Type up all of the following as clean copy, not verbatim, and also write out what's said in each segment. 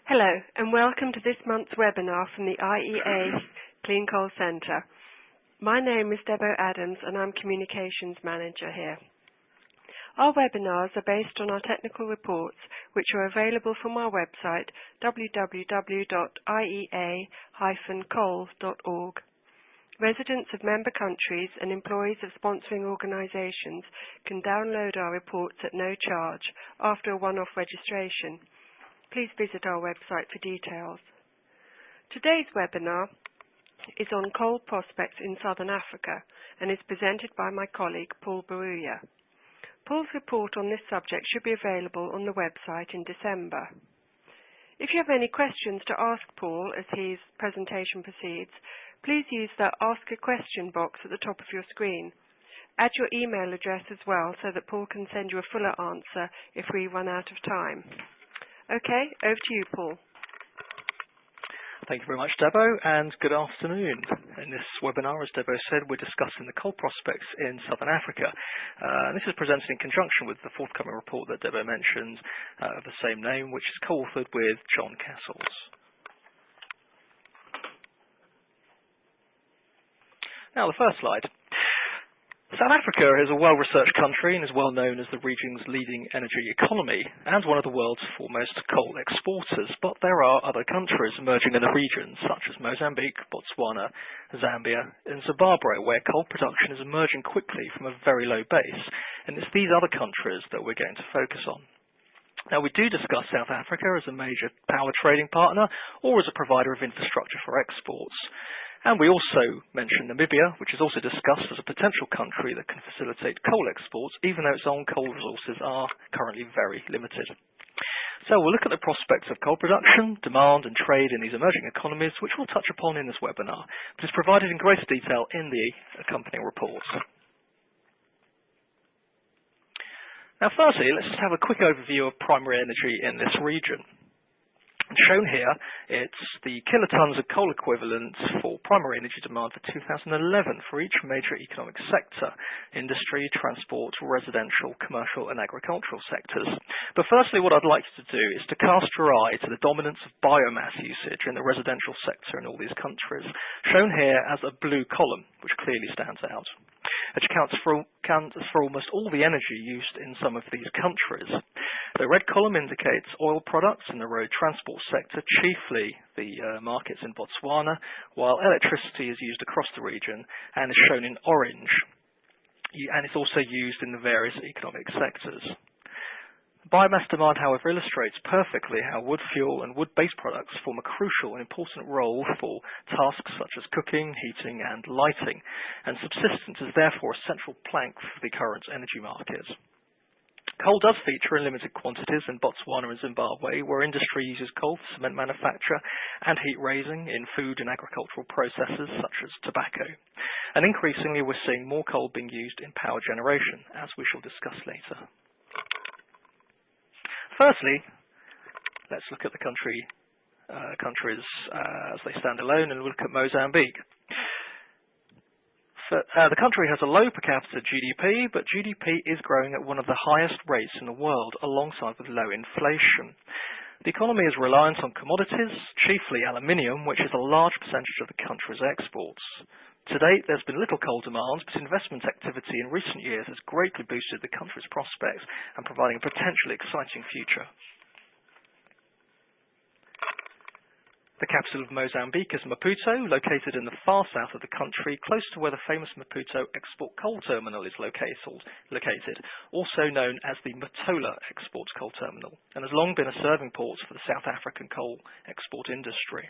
Hello, and welcome to this month's webinar from the IEA Clean Coal Centre. My name is Debo Adams, and I'm Communications Manager here. Our webinars are based on our technical reports, which are available from our website, www.iea-coal.org. Residents of member countries and employees of sponsoring organisations can download our reports at no charge after a one-off registration. Please visit our website for details. Today's webinar is on coal prospects in Southern Africa and is presented by my colleague Paul Baruya. Paul's report on this subject should be available on the website in December. If you have any questions to ask Paul as his presentation proceeds, please use the Ask a Question box at the top of your screen. Add your email address as well so that Paul can send you a fuller answer if we run out of time. Okay, over to you, Paul. Thank you very much, Debo, and good afternoon. In this webinar, as Debo said, we're discussing the coal prospects in Southern Africa. This is presented in conjunction with the forthcoming report that Debo mentioned of the same name, which is co-authored with John Castles. Now, the first slide. South Africa is a well-researched country and is well known as the region's leading energy economy and one of the world's foremost coal exporters. But there are other countries emerging in the region, such as Mozambique, Botswana, Zambia and Zimbabwe, where coal production is emerging quickly from a very low base. And it's these other countries that we're going to focus on. Now, we do discuss South Africa as a major power trading partner or as a provider of infrastructure for exports. And we also mention Namibia, which is also discussed as a potential country that can facilitate coal exports, even though its own coal resources are currently very limited. So we'll look at the prospects of coal production, demand and trade in these emerging economies, which we'll touch upon in this webinar, but is provided in greater detail in the accompanying reports. Now, firstly, let's just have a quick overview of primary energy in this region. Shown here, it's the kilotons of coal equivalents for primary energy demand for 2011 for each major economic sector: industry, transport, residential, commercial and agricultural sectors. But firstly, what I'd like you to do is to cast your eye to the dominance of biomass usage in the residential sector in all these countries, shown here as a blue column, which clearly stands out. Which accounts for almost all the energy used in some of these countries. The red column indicates oil products in the road transport sector, chiefly the markets in Botswana, while electricity is used across the region and is shown in orange. And it's also used in the various economic sectors. Biomass demand, however, illustrates perfectly how wood fuel and wood-based products form a crucial and important role for tasks such as cooking, heating and lighting, and subsistence is therefore a central plank for the current energy market. Coal does feature in limited quantities in Botswana and Zimbabwe, where industry uses coal for cement manufacture and heat raising in food and agricultural processes such as tobacco. And increasingly we're seeing more coal being used in power generation, as we shall discuss later. Firstly, let's look at the countries as they stand alone and look at Mozambique. The country has a low per capita GDP, but GDP is growing at one of the highest rates in the world, alongside with low inflation. The economy is reliant on commodities, chiefly aluminium, which is a large percentage of the country's exports. To date, there's been little coal demand, but investment activity in recent years has greatly boosted the country's prospects and providing a potentially exciting future. The capital of Mozambique is Maputo, located in the far south of the country, close to where the famous Maputo Export Coal Terminal is located, also known as the Matola Export Coal Terminal, and has long been a serving port for the South African coal export industry.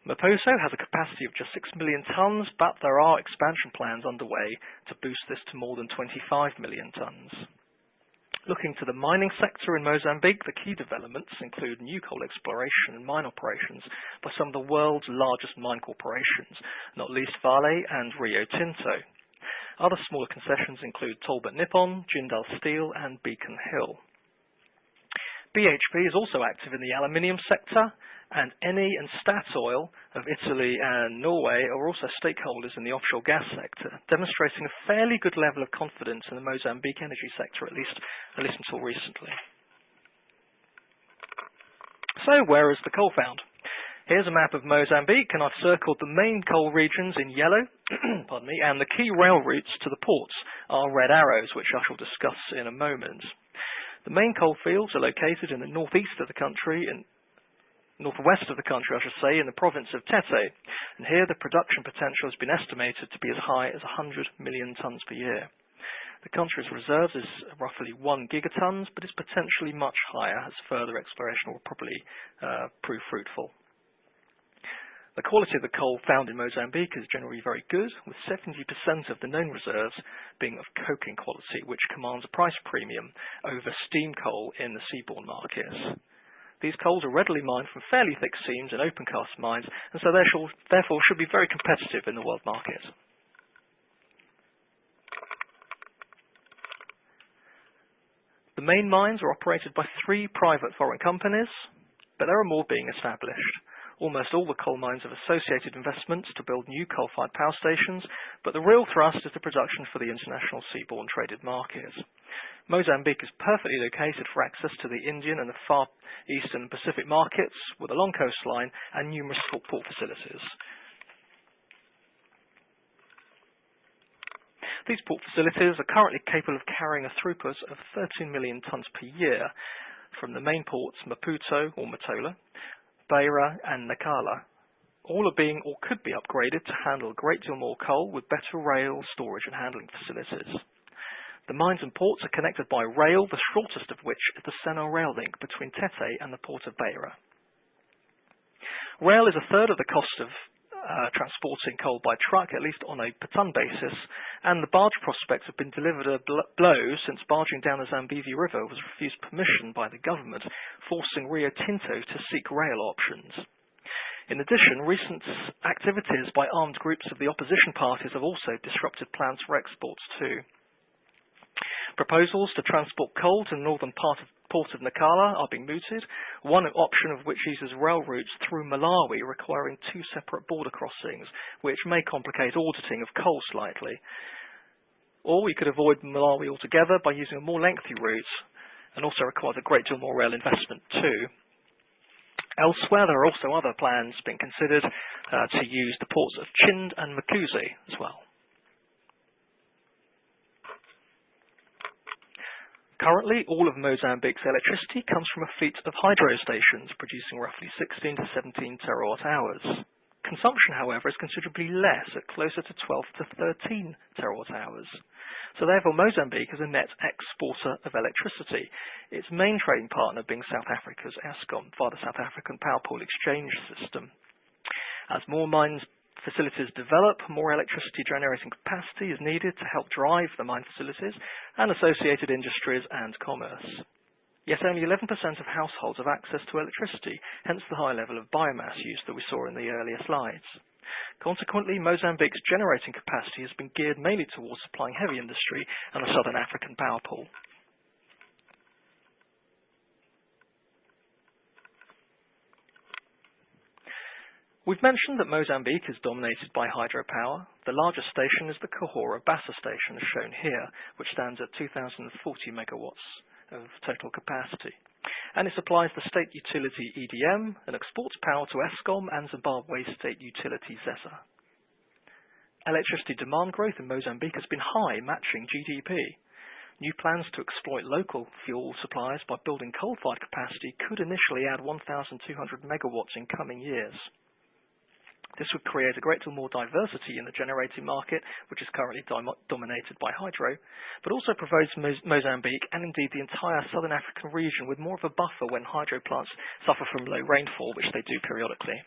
Maputo has a capacity of just 6 million tonnes, but there are expansion plans underway to boost this to more than 25 million tonnes. Looking to the mining sector in Mozambique, the key developments include new coal exploration and mine operations by some of the world's largest mine corporations, not least Vale and Rio Tinto. Other smaller concessions include Talbot Nippon, Jindal Steel and Beacon Hill. BHP is also active in the aluminium sector, and Eni and Statoil of Italy and Norway are also stakeholders in the offshore gas sector, demonstrating a fairly good level of confidence in the Mozambique energy sector, at least until recently. So where is the coal found? Here's a map of Mozambique, and I've circled the main coal regions in yellow, pardon me, and the key rail routes to the ports are red arrows, which I shall discuss in a moment. The main coal fields are located in the northeast of the country, northwest of the country, I should say, in the province of Tete, and here the production potential has been estimated to be as high as 100 million tonnes per year. The country's reserves is roughly 1 gigatons, but is potentially much higher, as further exploration will probably prove fruitful. The quality of the coal found in Mozambique is generally very good, with 70% of the known reserves being of coking quality, which commands a price premium over steam coal in the seaborne markets. These coals are readily mined from fairly thick seams and open cast mines, and so therefore should be very competitive in the world market. The main mines are operated by 3 private foreign companies, but there are more being established. Almost all the coal mines have associated investments to build new coal-fired power stations, but the real thrust is the production for the international seaborne traded market. Mozambique is perfectly located for access to the Indian and the Far East and Pacific markets, with a long coastline and numerous port facilities. These port facilities are currently capable of carrying a throughput of 13 million tonnes per year from the main ports Maputo or Matola, Beira and Nacala. All are being or could be upgraded to handle a great deal more coal with better rail, storage and handling facilities. The mines and ports are connected by rail, the shortest of which is the Seno rail link between Tete and the port of Beira. Rail is a third of the cost of transporting coal by truck, at least on a per tonne basis, and the barge prospects have been delivered a blow since barging down the Zambezi River was refused permission by the government, forcing Rio Tinto to seek rail options. In addition, recent activities by armed groups of the opposition parties have also disrupted plans for exports too. Proposals to transport coal to the northern port of Nacala are being mooted, one option of which uses rail routes through Malawi, requiring 2 separate border crossings, which may complicate auditing of coal slightly. Or we could avoid Malawi altogether by using a more lengthy route, and also requires a great deal more rail investment too. Elsewhere, there are also other plans being considered to use the ports of Chind and Mkuzi as well. Currently, all of Mozambique's electricity comes from a fleet of hydro stations, producing roughly 16 to 17 terawatt-hours. Consumption, however, is considerably less, at closer to 12 to 13 terawatt-hours. So therefore, Mozambique is a net exporter of electricity, its main trading partner being South Africa's Eskom, via the South African Power Pool exchange system. As more mines facilities develop, more electricity generating capacity is needed to help drive the mine facilities and associated industries and commerce. Yet only 11% of households have access to electricity, hence the high level of biomass use that we saw in the earlier slides. Consequently, Mozambique's generating capacity has been geared mainly towards supplying heavy industry and the Southern African Power Pool. We've mentioned that Mozambique is dominated by hydropower. The largest station is the Cahora Bassa station, as shown here, which stands at 2,040 megawatts of total capacity. And it supplies the state utility EDM and exports power to Eskom and Zimbabwe's state utility ZESA. Electricity demand growth in Mozambique has been high, matching GDP. New plans to exploit local fuel supplies by building coal-fired capacity could initially add 1,200 megawatts in coming years. This would create a great deal more diversity in the generating market, which is currently dominated by hydro, but also provides Mozambique and indeed the entire southern African region with more of a buffer when hydro plants suffer from low rainfall, which they do periodically.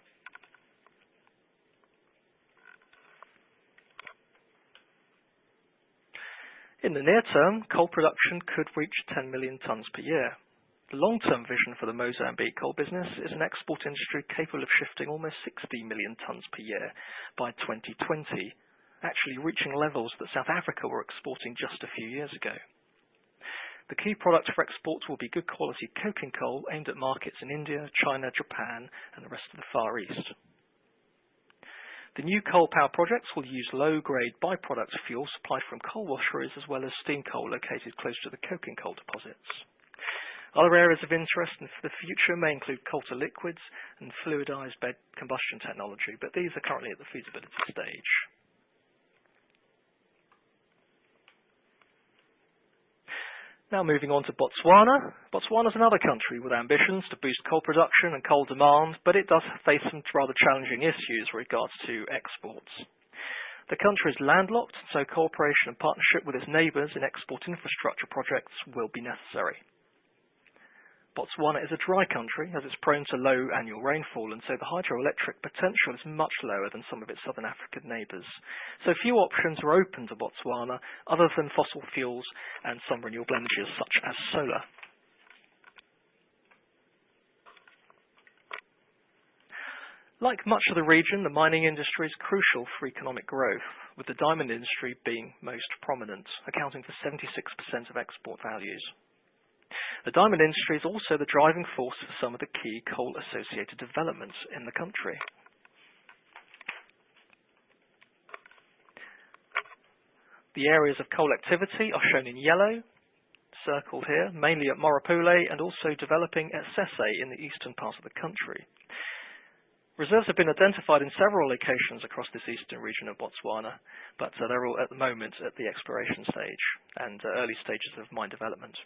In the near term, coal production could reach 10 million tonnes per year. The long-term vision for the Mozambique coal business is an export industry capable of shifting almost 60 million tonnes per year by 2020, actually reaching levels that South Africa were exporting just a few years ago. The key products for exports will be good quality coking coal aimed at markets in India, China, Japan and the rest of the Far East. The new coal power projects will use low-grade byproduct fuel supplied from coal washeries as well as steam coal located close to the coking coal deposits. Other areas of interest for the future may include coal to liquids and fluidized bed combustion technology, but these are currently at the feasibility stage. Now moving on to Botswana. Botswana is another country with ambitions to boost coal production and coal demand, but it does face some rather challenging issues with regards to exports. The country is landlocked, so cooperation and partnership with its neighbours in export infrastructure projects will be necessary. Botswana is a dry country as it's prone to low annual rainfall, and so the hydroelectric potential is much lower than some of its southern African neighbours. So few options are open to Botswana other than fossil fuels and some renewable energies such as solar. Like much of the region, the mining industry is crucial for economic growth, with the diamond industry being most prominent, accounting for 76% of export values. The diamond industry is also the driving force for some of the key coal-associated developments in the country. The areas of coal activity are shown in yellow, circled here, mainly at Morapule and also developing at Tete in the eastern part of the country. Reserves have been identified in several locations across this eastern region of Botswana, but they're all at the moment at the exploration stage and early stages of mine development.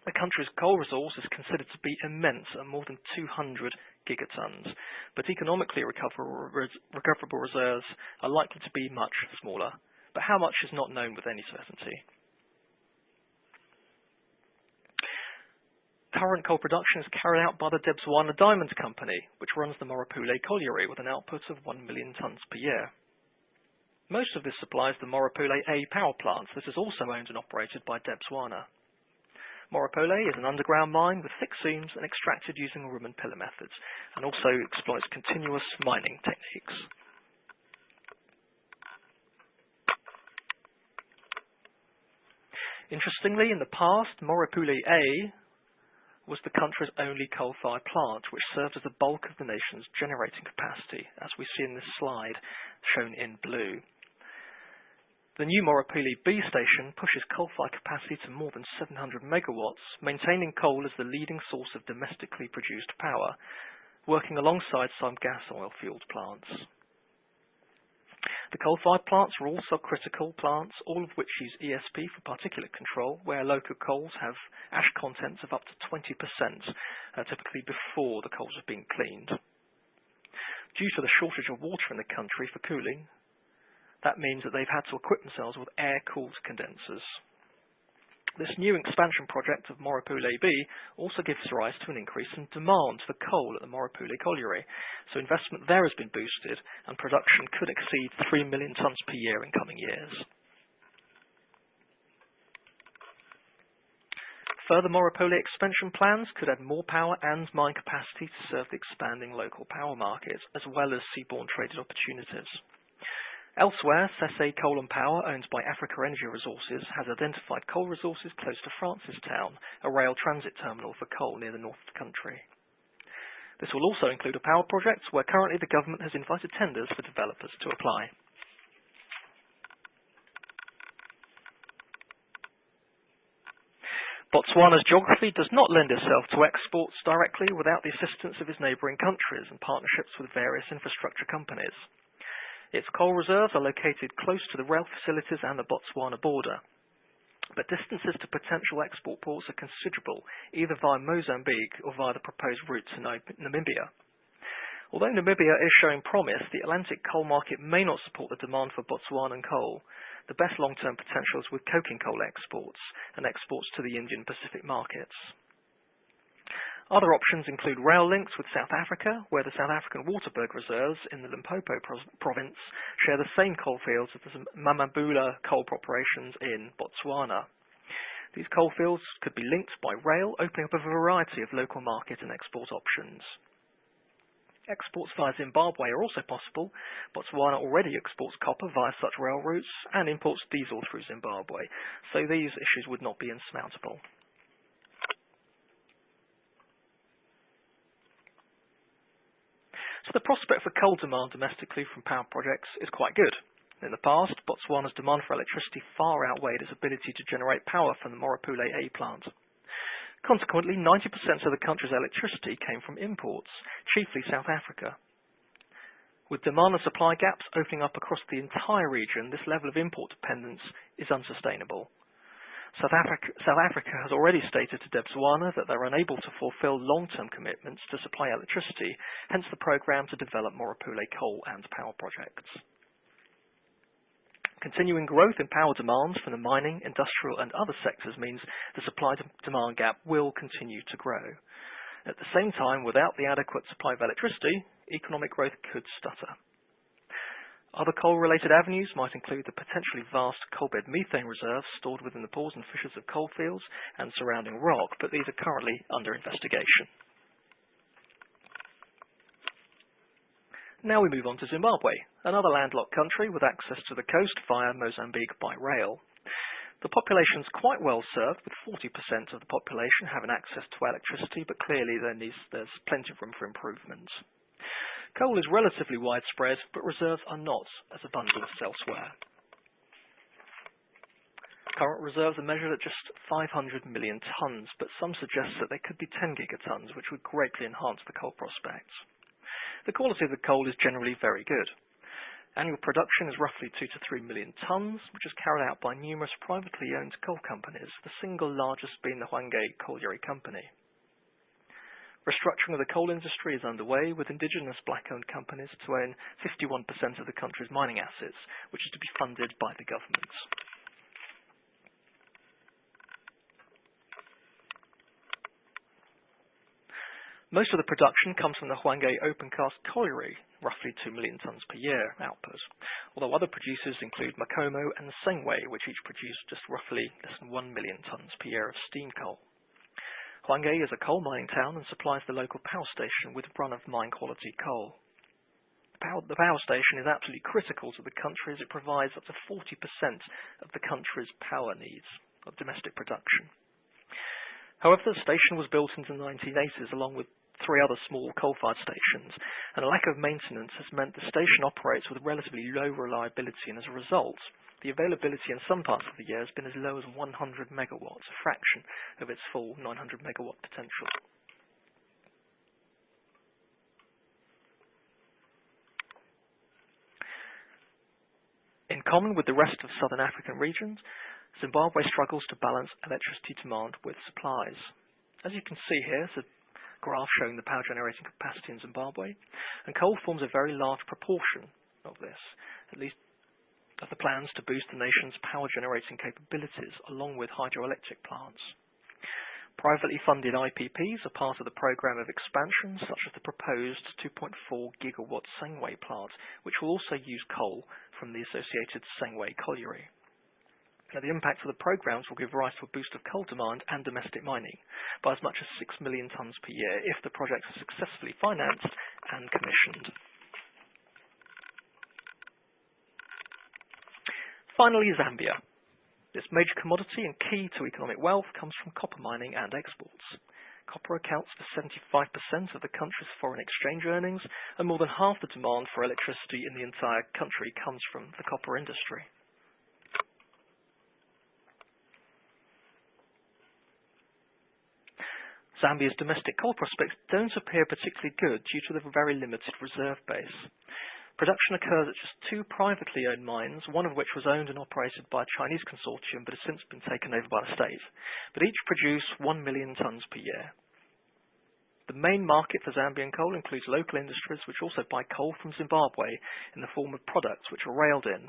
The country's coal resource is considered to be immense at more than 200 gigatons, but economically recoverable reserves are likely to be much smaller, but how much is not known with any certainty. Current coal production is carried out by the Botswana Diamond Company, which runs the Morapule Colliery with an output of 1 million tonnes per year. Most of this supplies the Morapule A power plant that is also owned and operated by Botswana. Morapule is an underground mine with thick seams and extracted using room and pillar methods, and also exploits continuous mining techniques. Interestingly, in the past, Morapule A was the country's only coal-fired plant, which served as the bulk of the nation's generating capacity, as we see in this slide shown in blue. The new Morapule B station pushes coal-fired capacity to more than 700 megawatts, maintaining coal as the leading source of domestically produced power, working alongside some gas oil-fueled plants. The coal-fired plants are also critical plants, all of which use ESP for particulate control, where local coals have ash contents of up to 20%, typically before the coals have been cleaned. Due to the shortage of water in the country for cooling, that means that they've had to equip themselves with air-cooled condensers. This new expansion project of Morapule B also gives rise to an increase in demand for coal at the Morapule Colliery, so investment there has been boosted and production could exceed 3 million tonnes per year in coming years. Further Morapule expansion plans could add more power and mine capacity to serve the expanding local power market, as well as seaborne traded opportunities. Elsewhere, Tete Coal and Power, owned by Africa Energy Resources, has identified coal resources close to Francistown, a rail transit terminal for coal near the north of the country. This will also include a power project where currently the government has invited tenders for developers to apply. Botswana's geography does not lend itself to exports directly without the assistance of its neighbouring countries and partnerships with various infrastructure companies. Its coal reserves are located close to the rail facilities and the Botswana border, but distances to potential export ports are considerable, either via Mozambique or via the proposed route to Namibia. Although Namibia is showing promise, the Atlantic coal market may not support the demand for Botswanan coal. The best long-term potential is with coking coal exports and exports to the Indian Pacific markets. Other options include rail links with South Africa, where the South African Waterberg reserves in the Limpopo province share the same coal fields as the Mamabula coal operations in Botswana. These coal fields could be linked by rail, opening up a variety of local market and export options. Exports via Zimbabwe are also possible. Botswana already exports copper via such rail routes and imports diesel through Zimbabwe, so these issues would not be insurmountable. So the prospect for coal demand domestically from power projects is quite good. In the past, Botswana's demand for electricity far outweighed its ability to generate power from the Morapule A plant. Consequently, 90% of the country's electricity came from imports, chiefly South Africa. With demand and supply gaps opening up across the entire region, this level of import dependence is unsustainable. South Africa has already stated to Botswana that they're unable to fulfill long-term commitments to supply electricity, hence the programme to develop Morapule coal and power projects. Continuing growth in power demands from the mining, industrial and other sectors means the supply-demand gap will continue to grow. At the same time, without the adequate supply of electricity, economic growth could stutter. Other coal-related avenues might include the potentially vast coalbed methane reserves stored within the pores and fissures of coalfields and surrounding rock, but these are currently under investigation. Now we move on to Zimbabwe, another landlocked country with access to the coast via Mozambique by rail. The population is quite well served, with 40% of the population having access to electricity, but clearly there's plenty of room for improvement. Coal is relatively widespread, but reserves are not as abundant as elsewhere. Current reserves are measured at just 500 million tonnes, but some suggest that they could be 10 gigatons, which would greatly enhance the coal prospects. The quality of the coal is generally very good. Annual production is roughly 2 to 3 million tonnes, which is carried out by numerous privately owned coal companies, the single largest being the Hwange Colliery company. Restructuring of the coal industry is underway, with indigenous black-owned companies to own 51% of the country's mining assets, which is to be funded by the government. Most of the production comes from the Hwange open-cast colliery, roughly 2 million tonnes per year output, although other producers include Makomo and Sengwe, which each produce just roughly less than 1 million tonnes per year of steam coal. Hwange is a coal mining town and supplies the local power station with a run of mine-quality coal. The power station is absolutely critical to the country as it provides up to 40% of the country's power needs of domestic production. However, the station was built into the 1980s along with 3 other small coal-fired stations, and a lack of maintenance has meant the station operates with relatively low reliability, and as a result, the availability in some parts of the year has been as low as 100 megawatts, a fraction of its full 900 megawatt potential. In common with the rest of southern African regions, Zimbabwe struggles to balance electricity demand with supplies. As you can see here, it's a graph showing the power generating capacity in Zimbabwe, and coal forms a very large proportion of this, at least of the plans to boost the nation's power generating capabilities along with hydroelectric plants. Privately funded IPPs are part of the programme of expansion, such as the proposed 2.4 gigawatt Sengwe plant, which will also use coal from the associated Sengwe Colliery. Now, the impact of the programmes will give rise to a boost of coal demand and domestic mining by as much as 6 million tonnes per year if the projects are successfully financed and commissioned. Finally, Zambia. This major commodity and key to economic wealth comes from copper mining and exports. Copper accounts for 75% of the country's foreign exchange earnings, and more than half the demand for electricity in the entire country comes from the copper industry. Zambia's domestic coal prospects don't appear particularly good due to the very limited reserve base. Production occurs at just 2 privately owned mines, one of which was owned and operated by a Chinese consortium but has since been taken over by the state, but each produce 1 million tonnes per year. The main market for Zambian coal includes local industries which also buy coal from Zimbabwe in the form of products which are railed in,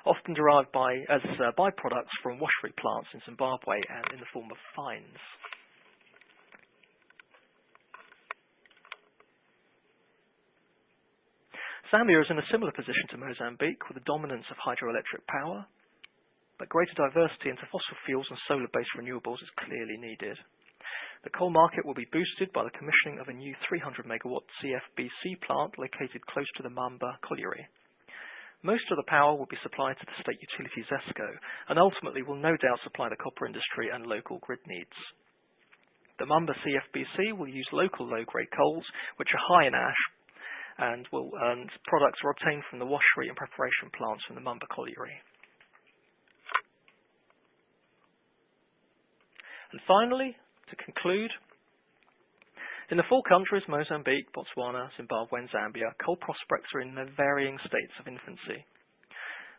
often derived as byproducts from washery plants in Zimbabwe and in the form of fines. Zambia is in a similar position to Mozambique with the dominance of hydroelectric power, but greater diversity into fossil fuels and solar-based renewables is clearly needed. The coal market will be boosted by the commissioning of a new 300 megawatt CFBC plant located close to the Mamba Colliery. Most of the power will be supplied to the state utility ZESCO and ultimately will no doubt supply the copper industry and local grid needs. The Mamba CFBC will use local low-grade coals, which are high in ash, and products are obtained from the washery and preparation plants from the Mamba Colliery. And finally, To conclude, in the 4 countries, Mozambique, Botswana, Zimbabwe and Zambia, coal prospects are in their varying states of infancy.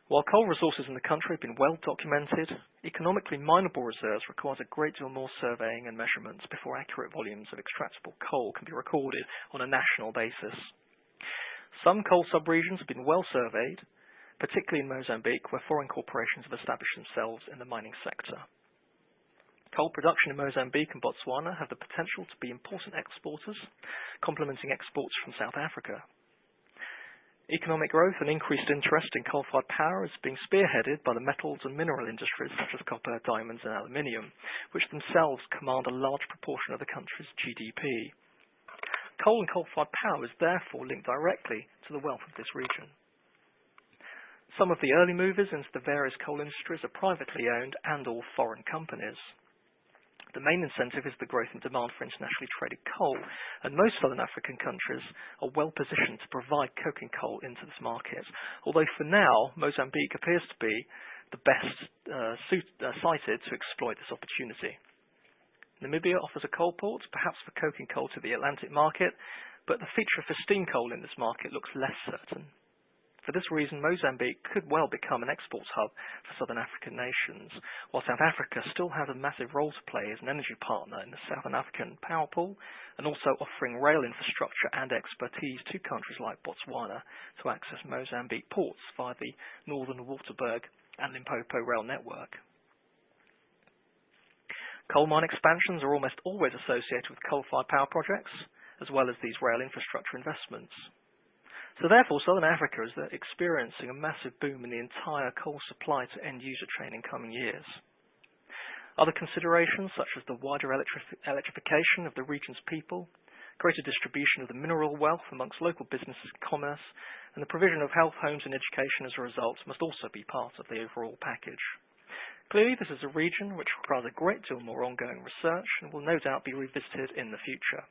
While coal resources in the country have been well documented, economically mineable reserves requires a great deal more surveying and measurements before accurate volumes of extractable coal can be recorded on a national basis. Some coal subregions have been well surveyed, particularly in Mozambique, where foreign corporations have established themselves in the mining sector. Coal production in Mozambique and Botswana have the potential to be important exporters, complementing exports from South Africa. Economic growth and increased interest in coal-fired power is being spearheaded by the metals and mineral industries such as copper, diamonds and aluminium, which themselves command a large proportion of the country's GDP. Coal and coal-fired power is therefore linked directly to the wealth of this region. Some of the early movers into the various coal industries are privately owned and/or foreign companies. The main incentive is the growth in demand for internationally traded coal, and most southern African countries are well positioned to provide coking coal into this market, although for now Mozambique appears to be the best sited to exploit this opportunity. Namibia offers a coal port, perhaps for coking coal to the Atlantic market, but the future for steam coal in this market looks less certain. For this reason, Mozambique could well become an exports hub for southern African nations, while South Africa still has a massive role to play as an energy partner in the Southern African power pool, and also offering rail infrastructure and expertise to countries like Botswana to access Mozambique ports via the Northern Waterberg and Limpopo rail network. Coal mine expansions are almost always associated with coal-fired power projects, as well as these rail infrastructure investments. So therefore, Southern Africa is experiencing a massive boom in the entire coal supply to end-user chain in coming years. Other considerations, such as the wider electrification of the region's people, greater distribution of the mineral wealth amongst local businesses and commerce, and the provision of health, homes and education as a result, must also be part of the overall package. Clearly, this is a region which requires a great deal more ongoing research and will no doubt be revisited in the future.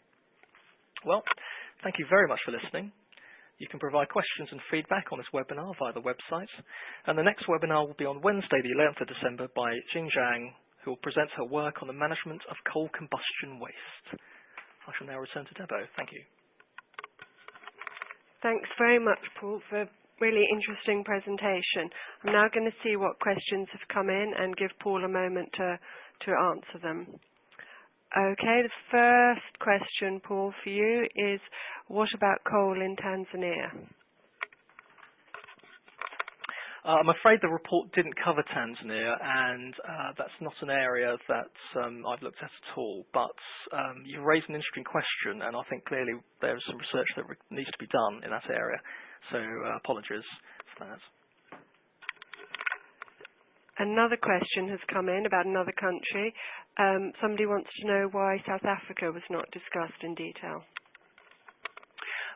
Well, thank you very much for listening. You can provide questions and feedback on this webinar via the website, and the next webinar will be on Wednesday, the 11th of December, by Jing Zhang, who will present her work on the management of coal combustion waste. I shall now return to Debo. Thank you. Thanks very much, Paul, for a really interesting presentation. I'm now going to see what questions have come in and give Paul a moment to answer them. Okay, the first question, Paul, for you is, what about coal in Tanzania? I'm afraid the report didn't cover Tanzania, and that's not an area that I've looked at all. But you raised an interesting question, and I think clearly there's some research that needs to be done in that area. So apologies for that. Another question has come in about another country. Somebody wants to know why South Africa was not discussed in detail.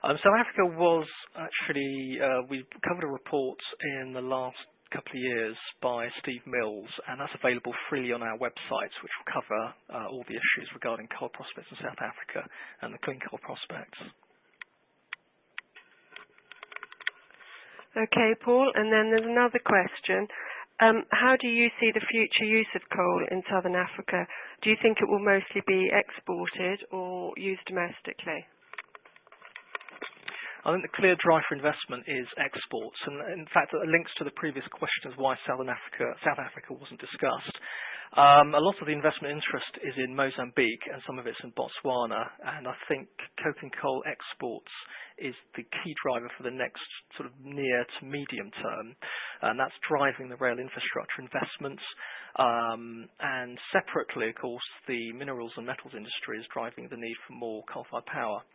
South Africa was actually, we covered a report in the last couple of years by Steve Mills, and that's available freely on our website, which will cover all the issues regarding coal prospects in South Africa and the clean coal prospects. Okay, Paul, and then there's another question. How do you see the future use of coal in Southern Africa? Do you think it will mostly be exported or used domestically? I think the clear drive for investment is exports, and in fact it links to the previous questions why South Africa wasn't discussed. A lot of the investment interest is in Mozambique and some of it's in Botswana, and I think coking coal exports is the key driver for the next sort of near to medium term, and that's driving the rail infrastructure investments. And separately, of course, the minerals and metals industry is driving the need for more coal-fired power.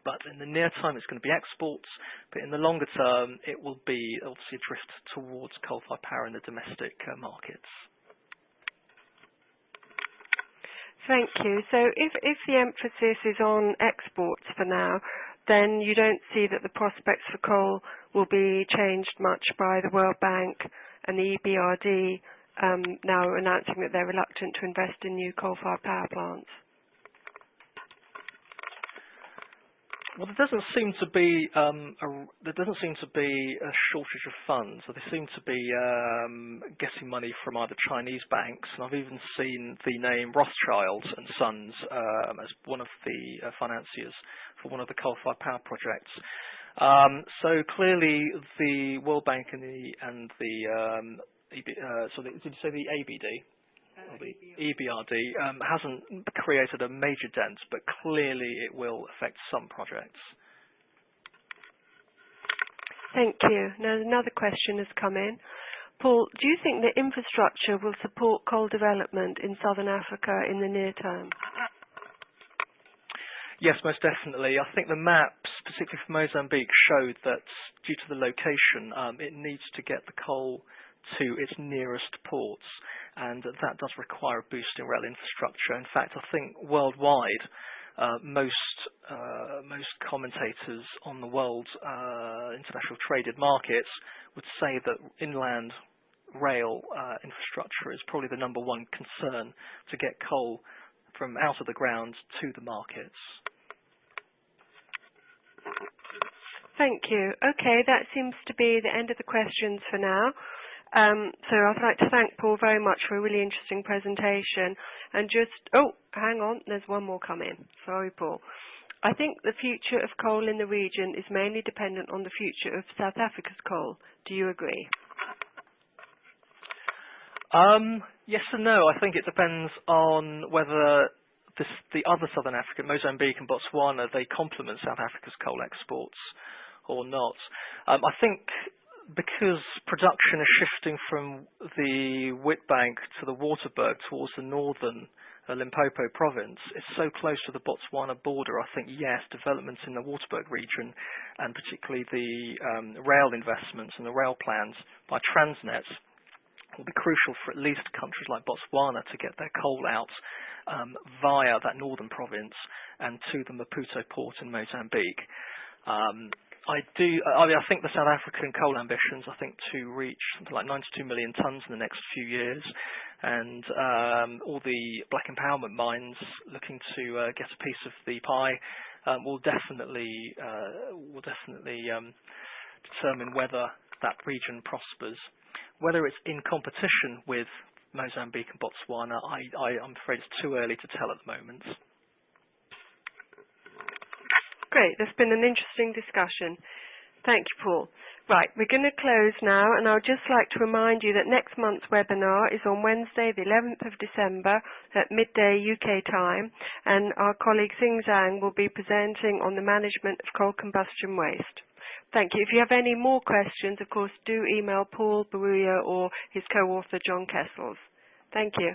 But in the near term, it's going to be exports. But in the longer term, it will be obviously a drift towards coal-fired power in the domestic markets. Thank you. So if the emphasis is on exports for now, then you don't see that the prospects for coal will be changed much by the World Bank and the EBRD now announcing that they're reluctant to invest in new coal-fired power plants. Well, there doesn't seem to be a shortage of funds. So they seem to be getting money from either Chinese banks, and I've even seen the name Rothschild and Sons as one of the financiers for one of the coal-fired power projects. So clearly, the World Bank and did you say the ABD? Or the EBRD hasn't created a major dent, but clearly it will affect some projects. Thank you. Now another question has come in. Paul, do you think that infrastructure will support coal development in Southern Africa in the near term? Yes, most definitely. I think the maps, particularly for Mozambique, showed that due to the location, it needs to get the coal to its nearest ports, and that does require a boost in rail infrastructure. In fact, I think worldwide, most commentators on the world international traded markets would say that inland rail infrastructure is probably the number one concern to get coal from out of the ground to the markets. Thank you. Okay, that seems to be the end of the questions for now. So I'd like to thank Paul very much for a really interesting presentation. And hang on, there's one more coming. Sorry, Paul. I think the future of coal in the region is mainly dependent on the future of South Africa's coal. Do you agree? Yes and no. I think it depends on whether the other Southern Africa, Mozambique and Botswana, they complement South Africa's coal exports or not. I think because production is shifting from the Witbank to the Waterberg towards the northern Limpopo province, it's so close to the Botswana border. I think, yes, developments in the Waterberg region, and particularly the rail investments and the rail plans by Transnet, will be crucial for at least countries like Botswana to get their coal out via that northern province and to the Maputo port in Mozambique. I think the South African coal ambitions, to reach something like 92 million tonnes in the next few years, and all the black empowerment mines looking to get a piece of the pie will definitely determine whether that region prospers. Whether it's in competition with Mozambique and Botswana, I'm afraid it's too early to tell at the moment. Great, there's been an interesting discussion. Thank you, Paul. Right, we're going to close now, and I would just like to remind you that next month's webinar is on Wednesday, the 11th of December at midday UK time, and our colleague Xing Zhang will be presenting on the management of coal combustion waste. Thank you. If you have any more questions, of course, do email Paul, Baruya, or his co-author, John Kessels. Thank you.